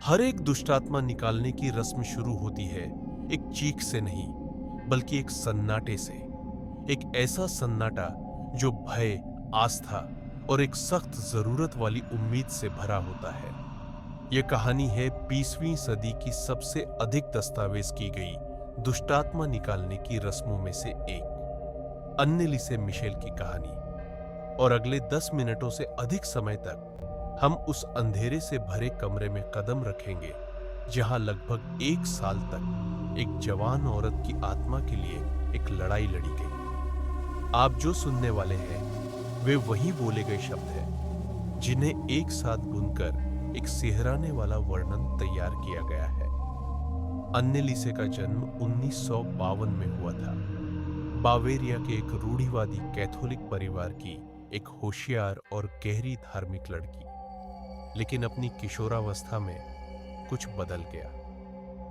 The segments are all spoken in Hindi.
हर एक दुष्टात्मा निकालने की रस्म शुरू होती है एक चीख से नहीं, बल्कि एक सन्नाटे से। एक ऐसा सन्नाटा जो भय, आस्था और एक सख्त जरूरत वाली उम्मीद से भरा होता है। यह कहानी है 20वीं सदी की सबसे अधिक दस्तावेज की गई दुष्टात्मा निकालने की रस्मों में से एक, अन्नेलिसे मिशेल की कहानी। और अगले 10 मिनटों से अधिक समय तक हम उस अंधेरे से भरे कमरे में कदम रखेंगे जहां लगभग 1 साल तक एक जवान औरत की आत्मा के लिए एक लड़ाई लड़ी गई। आप जो सुनने वाले हैं वे वही बोले गए शब्द हैं जिन्हें एक साथ बुनकर एक सिहराने वाला वर्णन तैयार किया गया है। अन्नेलिसे का जन्म 1952 में हुआ था। बावेरिया के एक रूढ़िवादी कैथोलिक परिवार की एक होशियार और गहरी धार्मिक लड़की, लेकिन अपनी किशोरावस्था में कुछ बदल गया।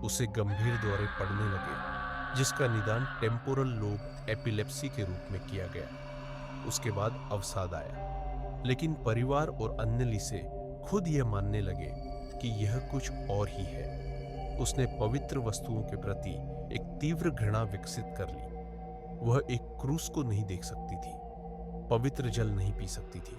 उसे गंभीर दौरे पड़ने लगे जिसका निदान टेम्पोरल लोब एपिलेप्सी के रूप में किया गया। उसके बाद अवसाद आया, लेकिन परिवार और अन्नेलिसे खुद यह मानने लगे कि यह कुछ और ही है। उसने पवित्र वस्तुओं के प्रति एक तीव्र घृणा विकसित कर ली। वह एक क्रूस को नहीं देख सकती थी, पवित्र जल नहीं पी सकती थी।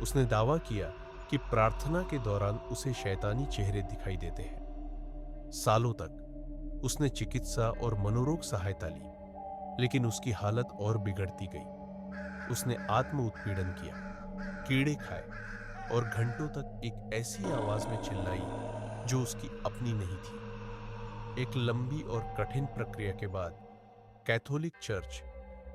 उसने दावा किया कि प्रार्थना के दौरान उसे शैतानी चेहरे दिखाई देते हैं। सालों तक उसने चिकित्सा और मनोरोग सहायता ली, लेकिन उसकी हालत और बिगड़ती गई। उसने आत्म उत्पीड़न किया, कीड़े खाए और घंटों तक एक ऐसी आवाज में चिल्लाई जो उसकी अपनी नहीं थी। एक लंबी और कठिन प्रक्रिया के बाद कैथोलिक चर्च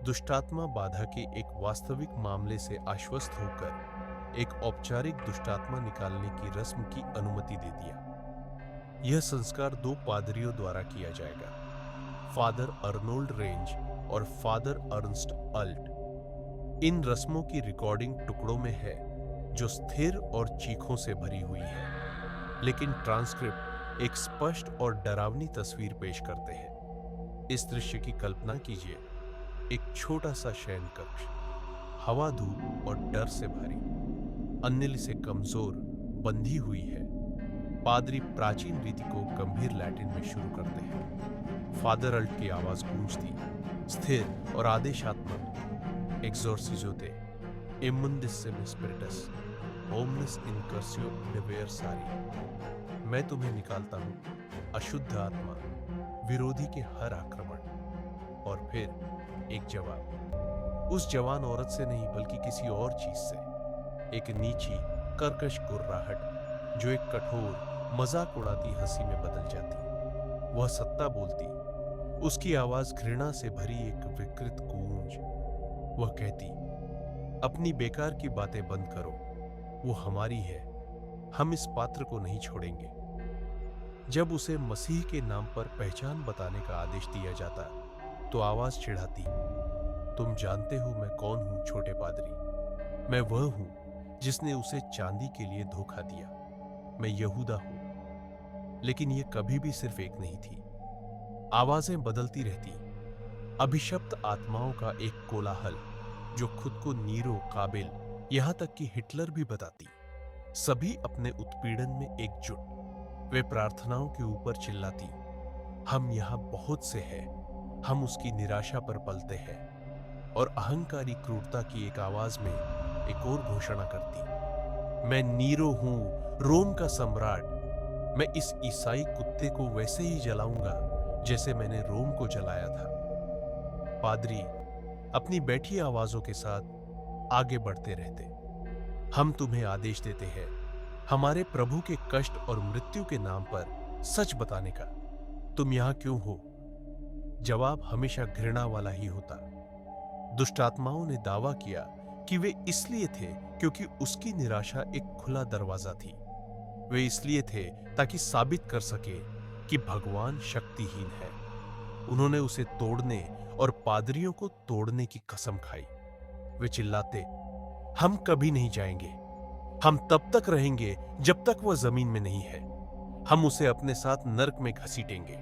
दुष्टात्मा बाधा के एक वास्तविक मामले से आश्वस्त होकर एक औपचारिक दुष्टात्मा निकालने की रस्म की अनुमति दे दिया। यह संस्कार 2 पादरियों द्वारा किया जाएगा, फादर अर्नोल्ड रेंज और फादर अर्नस्ट अल्ट। इन रस्मों की रिकॉर्डिंग टुकड़ों में है जो स्थिर और चीखों से भरी हुई है, लेकिन ट्रांसक्रिप्ट एक स्पष्ट और डरावनी तस्वीर पेश करते हैं। इस दृश्य की कल्पना कीजिए, एक छोटा सा शयन कक्ष, हवा, धूप और डर से भरी। अन्नेलिसे कमजोर, बंधी हुई है। पादरी प्राचीन रीति को गंभीर लैटिन में शुरू करते हैं। फादर अल्ट की आवाज गूंजती, स्थिर और आदेशात्मक। एक्सोर्सिजो दे इमुंडिसिम स्पिरिटस ओमनिस इनकर्सियो डिवेरसारी। मैं तुम्हें निकालता हूं अशुद्ध आत्मा, विरोधी के हर आक्रमण। और फिर एक जवाब, उस जवान औरत से नहीं बल्कि किसी और चीज से। एक नीची, कर्कश गुर्राहट जो एक कठोर, मजाक उड़ाती हंसी में बदल जाती। वह सत्ता बोलती, उसकी आवाज घृणा से भरी एक विकृत गूंज। वह कहती, अपनी बेकार की बातें बंद करो, वो हमारी है, हम इस पात्र को नहीं छोड़ेंगे। जब उसे मसीह के नाम पर पहचान बताने का आदेश दिया जाता तो आवाज चिढ़ाती, तुम जानते हो मैं कौन हूं छोटे पादरी। मैं वह हूं जिसने उसे चांदी के लिए धोखा दिया। मैं यहूदा हूं। लेकिन यह कभी भी सिर्फ एक नहीं थी। आवाजें बदलती रहती, अभिशप्त आत्माओं का एक कोलाहल जो खुद को नीरो, काबिल, यहां तक कि हिटलर भी बताती। सभी अपने उत्पीड़न में एकजुट। वे प्रार्थनाओं के ऊपर चिल्लाती, हम यहां बहुत से हैं, हम उसकी निराशा पर पलते हैं। और अहंकारी क्रूरता की एक आवाज में एक और घोषणा करती, मैं नीरो हूं, रोम का सम्राट। मैं इस ईसाई कुत्ते को वैसे ही जलाऊंगा जैसे मैंने रोम को जलाया था। पादरी अपनी बैठी आवाजों के साथ आगे बढ़ते रहते, हम तुम्हें आदेश देते हैं हमारे प्रभु के कष्ट और मृत्यु के नाम पर सच बताने का। तुम यहां क्यों हो? जवाब हमेशा घृणा वाला ही होता। दुष्टात्माओं ने दावा किया कि वे इसलिए थे क्योंकि उसकी निराशा एक खुला दरवाजा थी। वे इसलिए थे ताकि साबित कर सके कि भगवान शक्तिहीन है। उन्होंने उसे तोड़ने और पादरियों को तोड़ने की कसम खाई। वे चिल्लाते, हम कभी नहीं जाएंगे, हम तब तक रहेंगे जब तक वह जमीन में नहीं है। हम उसे अपने साथ नर्क में घसीटेंगे।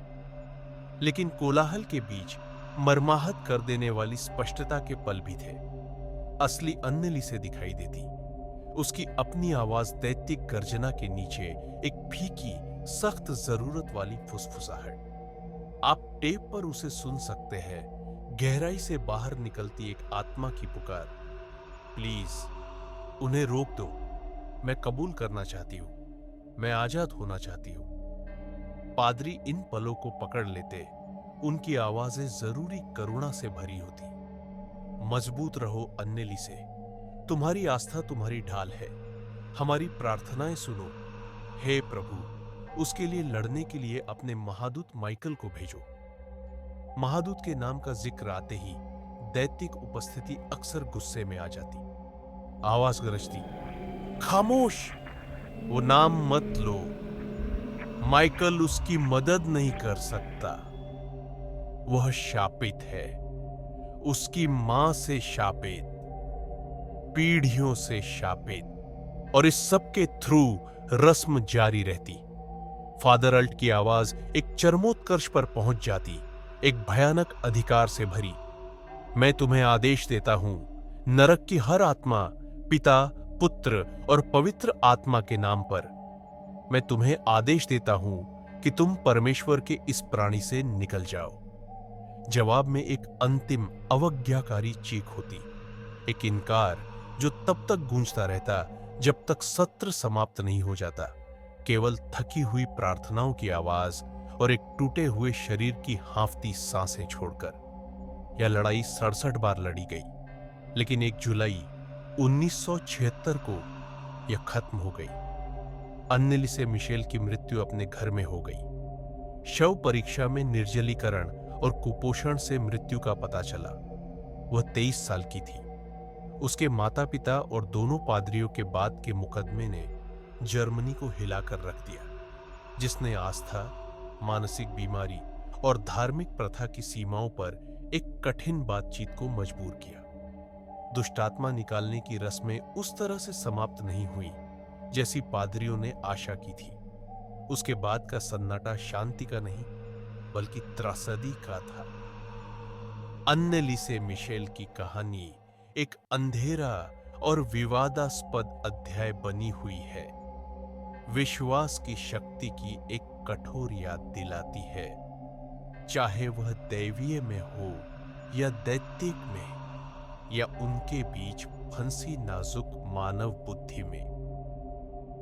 लेकिन कोलाहल के बीच मरमाहत कर देने वाली स्पष्टता के पल भी थे। असली अन्नेलिसे दिखाई देती। उसकी अपनी आवाज दैत्यिक गर्जना के नीचे एक फीकी, सख्त जरूरत वाली फुसफुसाहट। आप टेप पर उसे सुन सकते हैं, गहराई से बाहर निकलती एक आत्मा की पुकार। प्लीज उन्हें रोक दो, मैं कबूल करना चाहती हूं, मैं आजाद होना चाहती हूं। पादरी इन पलों को पकड़ लेते, उनकी आवाजें जरूरी करुणा से भरी होती। मजबूत रहो अन्नेलिसे, तुम्हारी आस्था तुम्हारी ढाल है, हमारी प्रार्थनाएं सुनो। हे प्रभु, उसके लिए लड़ने के लिए अपने महादूत माइकल को भेजो। महादूत के नाम का जिक्र आते ही दैत्यिक उपस्थिति अक्सर गुस्से में आ जाती। आवाज गरजती, खामोश, वो नाम मत लो, माइकल उसकी मदद नहीं कर सकता, वह शापित है, उसकी मां से शापित, पीढ़ियों से शापित। और इस सब के थ्रू रस्म जारी रहती। फादर अल्ट की आवाज एक चरमोत्कर्ष पर पहुंच जाती, एक भयानक अधिकार से भरी। मैं तुम्हें आदेश देता हूं, नरक की हर आत्मा, पिता, पुत्र और पवित्र आत्मा के नाम पर, मैं तुम्हें आदेश देता हूं कि तुम परमेश्वर के इस प्राणी से निकल जाओ। जवाब में एक अंतिम अवज्ञाकारी चीख होती, एक इनकार जो तब तक गूंजता रहता जब तक सत्र समाप्त नहीं हो जाता। केवल थकी हुई प्रार्थनाओं की आवाज और एक टूटे हुए शरीर की हांफती सांसें छोड़कर। यह लड़ाई 67 बार लड़ी गई, लेकिन 1 जुलाई 1976 को यह खत्म हो गई। अन्नेलिसे मिशेल की मृत्यु अपने घर में हो गई। शव परीक्षा में निर्जलीकरण और कुपोषण से मृत्यु का पता चला। वह 23 साल की थी। उसके माता पिता और दोनों पादरियों के बाद के मुकदमे ने जर्मनी को हिलाकर रख दिया, जिसने आस्था, मानसिक बीमारी और धार्मिक प्रथा की सीमाओं पर एक कठिन बातचीत को मजबूर किया। दुष्टात्मा निकालने की रस्में उस तरह से समाप्त नहीं हुई जैसी पादरियों ने आशा की थी। उसके बाद का सन्नाटा शांति का नहीं, बल्कि त्रासदी का था। अन्नेलिसे मिशेल की कहानी एक अंधेरा और विवादास्पद अध्याय बनी हुई है। विश्वास की शक्ति की एक कठोर याद दिलाती है, चाहे वह दैवीय में हो या दैत्यिक में, या उनके बीच फंसी नाजुक मानव बुद्धि में।